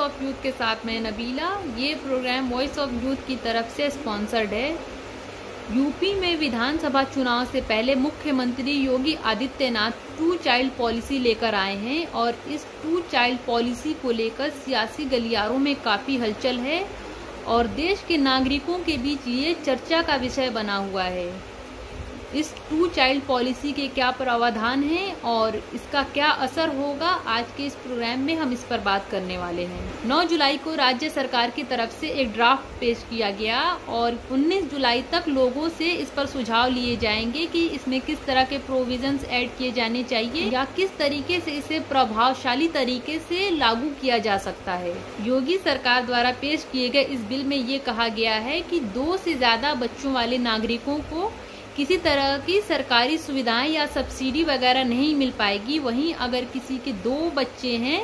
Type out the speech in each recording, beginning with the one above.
Of youth के साथ मैं नबीला। ये प्रोग्राम वॉइस ऑफ यूथ की तरफ से स्पॉन्सर्ड है। यूपी में विधानसभा चुनाव से पहले मुख्यमंत्री योगी आदित्यनाथ 2 चाइल्ड पॉलिसी लेकर आए हैं और इस 2 चाइल्ड पॉलिसी को लेकर सियासी गलियारों में काफ़ी हलचल है और देश के नागरिकों के बीच ये चर्चा का विषय बना हुआ है। इस 2 चाइल्ड पॉलिसी के क्या प्रावधान हैं और इसका क्या असर होगा, आज के इस प्रोग्राम में हम इस पर बात करने वाले हैं। 9 जुलाई को राज्य सरकार की तरफ से एक ड्राफ्ट पेश किया गया और 19 जुलाई तक लोगों से इस पर सुझाव लिए जाएंगे कि इसमें किस तरह के प्रोविजंस ऐड किए जाने चाहिए या किस तरीके से इसे प्रभावशाली तरीके से लागू किया जा सकता है। योगी सरकार द्वारा पेश किए गए इस बिल में ये कहा गया है कि 2 से ज्यादा बच्चों वाले नागरिकों को किसी तरह की सरकारी सुविधाएं या सब्सिडी वगैरह नहीं मिल पाएगी। वहीं अगर किसी के 2 बच्चे हैं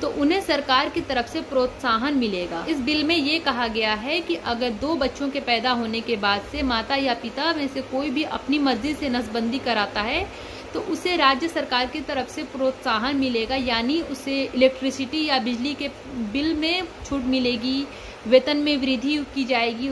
तो उन्हें सरकार की तरफ से प्रोत्साहन मिलेगा। इस बिल में ये कहा गया है कि अगर 2 बच्चों के पैदा होने के बाद से माता या पिता में से कोई भी अपनी मर्जी से नसबंदी कराता है तो उसे राज्य सरकार की तरफ से प्रोत्साहन मिलेगा, यानी उसे इलेक्ट्रिसिटी या बिजली के बिल में छूट मिलेगी, वेतन में वृद्धि की जाएगी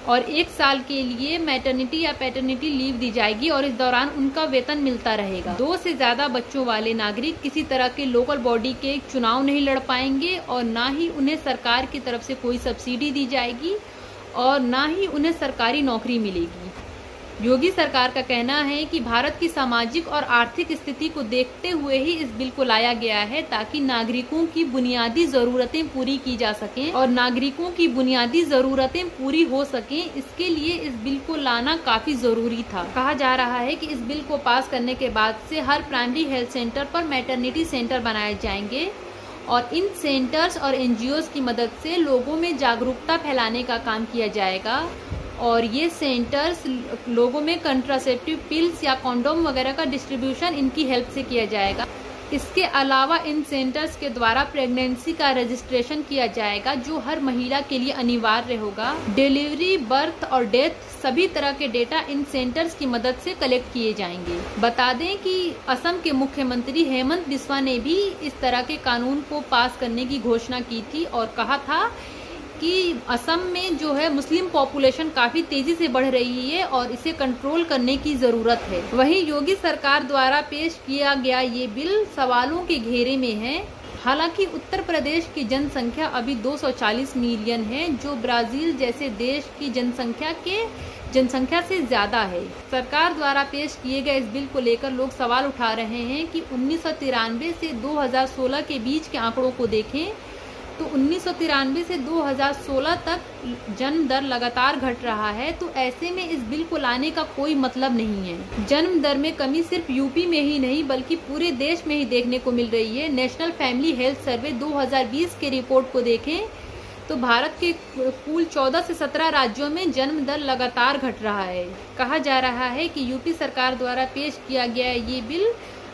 और 1 साल के लिए मैटरनिटी या पैटर्निटी लीव दी जाएगी और इस दौरान उनका वेतन मिलता रहेगा। 2 से ज्यादा बच्चों वाले नागरिक किसी तरह के लोकल बॉडी के चुनाव नहीं लड़ पाएंगे और ना ही उन्हें सरकार की तरफ से कोई सब्सिडी दी जाएगी और ना ही उन्हें सरकारी नौकरी मिलेगी। योगी सरकार का कहना है कि भारत की सामाजिक और आर्थिक स्थिति को देखते हुए ही इस बिल को लाया गया है ताकि नागरिकों की बुनियादी जरूरतें पूरी की जा सकें और नागरिकों की बुनियादी जरूरतें पूरी हो सकें, इसके लिए इस बिल को लाना काफी जरूरी था। कहा जा रहा है कि इस बिल को पास करने के बाद से हर प्राइमरी हेल्थ सेंटर पर मैटरनिटी सेंटर बनाए जाएंगे और इन सेंटर्स और एनजीओज की मदद से लोगों में जागरूकता फैलाने का काम किया जाएगा और ये सेंटर्स लोगों में कंट्रासेप्टिव पिल्स या कॉन्डोम वगैरह का डिस्ट्रीब्यूशन इनकी हेल्प से किया जाएगा। इसके अलावा इन सेंटर्स के द्वारा प्रेगनेंसी का रजिस्ट्रेशन किया जाएगा जो हर महिला के लिए अनिवार्य होगा। डिलीवरी, बर्थ और डेथ सभी तरह के डेटा इन सेंटर्स की मदद से कलेक्ट किए जाएंगे। बता दें कि असम के मुख्यमंत्री हेमंत बिस्वा ने भी इस तरह के कानून को पास करने की घोषणा की थी और कहा था कि असम में जो है मुस्लिम पॉपुलेशन काफी तेजी से बढ़ रही है और इसे कंट्रोल करने की जरूरत है। वहीं योगी सरकार द्वारा पेश किया गया ये बिल सवालों के घेरे में है। हालांकि उत्तर प्रदेश की जनसंख्या अभी 240 मिलियन है जो ब्राजील जैसे देश की जनसंख्या से ज्यादा है। सरकार द्वारा पेश किए गए इस बिल को लेकर लोग सवाल उठा रहे हैं कि 1993 से 2016 के बीच के आंकड़ों को देखें तो 1993 से 2016 तक जन्म दर लगातार घट रहा है, तो ऐसे में इस बिल को लाने का कोई मतलब नहीं है। जन्म दर में कमी सिर्फ यूपी में ही नहीं बल्कि पूरे देश में ही देखने को मिल रही है। नेशनल फैमिली हेल्थ सर्वे 2020 के रिपोर्ट को देखें तो भारत के कुल 14 से 17 राज्यों में जन्म दर लगातार घट रहा है। कहा जा रहा है कि यूपी सरकार द्वारा पेश किया गया ये बिल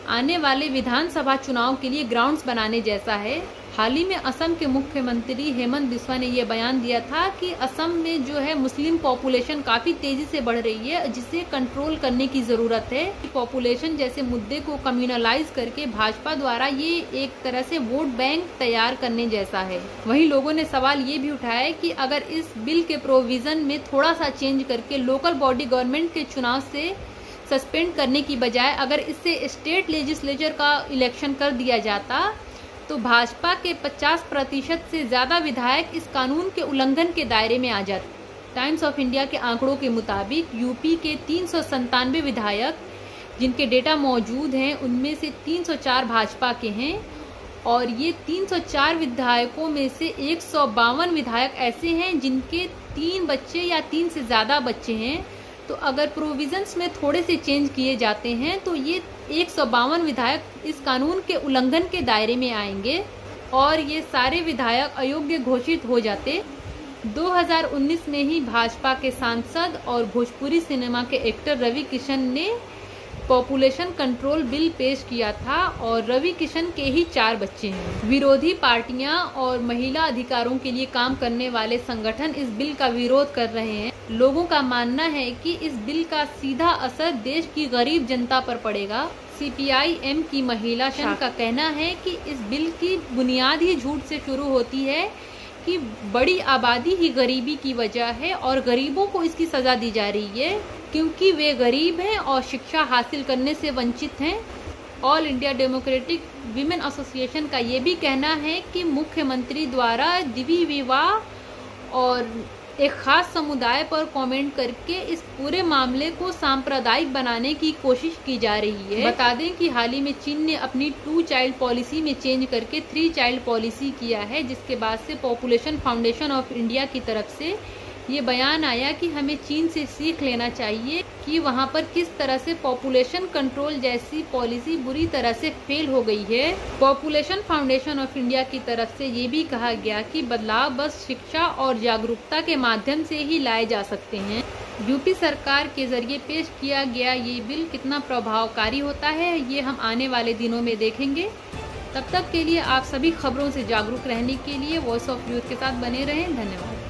आने वाले विधानसभा चुनाव के लिए ग्राउंड्स बनाने जैसा है। हाल ही में असम के मुख्यमंत्री हेमंत बिस्वा ने यह बयान दिया था कि असम में जो है मुस्लिम पॉपुलेशन काफी तेजी से बढ़ रही है जिसे कंट्रोल करने की जरूरत है। पॉपुलेशन जैसे मुद्दे को कम्युनलाइज करके भाजपा द्वारा ये एक तरह से वोट बैंक तैयार करने जैसा है। वहीं लोगों ने सवाल ये भी उठाया कि अगर इस बिल के प्रोविजन में थोड़ा सा चेंज करके लोकल बॉडी गवर्नमेंट के चुनाव से सस्पेंड करने की बजाय अगर इससे स्टेट लेजिस्लेचर का इलेक्शन कर दिया जाता तो भाजपा के 50% से ज्यादा विधायक इस कानून के उल्लंघन के दायरे में आ जाते। टाइम्स ऑफ इंडिया के आंकड़ों के मुताबिक यूपी के 397 विधायक जिनके डेटा मौजूद हैं उनमें से 304 भाजपा के हैं और ये 304 विधायकों में से 152 विधायक ऐसे हैं जिनके 3 बच्चे या 3 से ज्यादा बच्चे हैं। तो अगर प्रोविजंस में थोड़े से चेंज किए जाते हैं तो ये 152 विधायक इस कानून के उल्लंघन के दायरे में आएंगे और ये सारे विधायक अयोग्य घोषित हो जाते। 2019 में ही भाजपा के सांसद और भोजपुरी सिनेमा के एक्टर रवि किशन ने पॉपुलेशन कंट्रोल बिल पेश किया था और रवि किशन के ही 4 बच्चे हैं। विरोधी पार्टियां और महिला अधिकारों के लिए काम करने वाले संगठन इस बिल का विरोध कर रहे हैं। लोगों का मानना है कि इस बिल का सीधा असर देश की गरीब जनता पर पड़ेगा। सीपीआई-एम की महिला शाखा का कहना है कि इस बिल की बुनियाद ही झूठ से शुरू होती है कि बड़ी आबादी ही गरीबी की वजह है और गरीबों को इसकी सजा दी जा रही है क्योंकि वे गरीब हैं और शिक्षा हासिल करने से वंचित हैं। All India democratic women association का ये भी कहना है कि मुख्यमंत्री द्वारा द्विविवाह विवाह और एक खास समुदाय पर कमेंट करके इस पूरे मामले को सांप्रदायिक बनाने की कोशिश की जा रही है। बता दें कि हाल ही में चीन ने अपनी 2 चाइल्ड पॉलिसी में चेंज करके 3 चाइल्ड पॉलिसी किया है, जिसके बाद से पॉपुलेशन फाउंडेशन ऑफ इंडिया की तरफ से ये बयान आया कि हमें चीन से सीख लेना चाहिए कि वहाँ पर किस तरह से पॉपुलेशन कंट्रोल जैसी पॉलिसी बुरी तरह से फेल हो गई है। पॉपुलेशन फाउंडेशन ऑफ इंडिया की तरफ से ये भी कहा गया कि बदलाव बस शिक्षा और जागरूकता के माध्यम से ही लाए जा सकते हैं। यूपी सरकार के जरिए पेश किया गया ये बिल कितना प्रभावकारी होता है ये हम आने वाले दिनों में देखेंगे। तब तक के लिए आप सभी खबरों से जागरूक रहने के लिए वॉइस ऑफ यूथ के साथ बने रहें। धन्यवाद।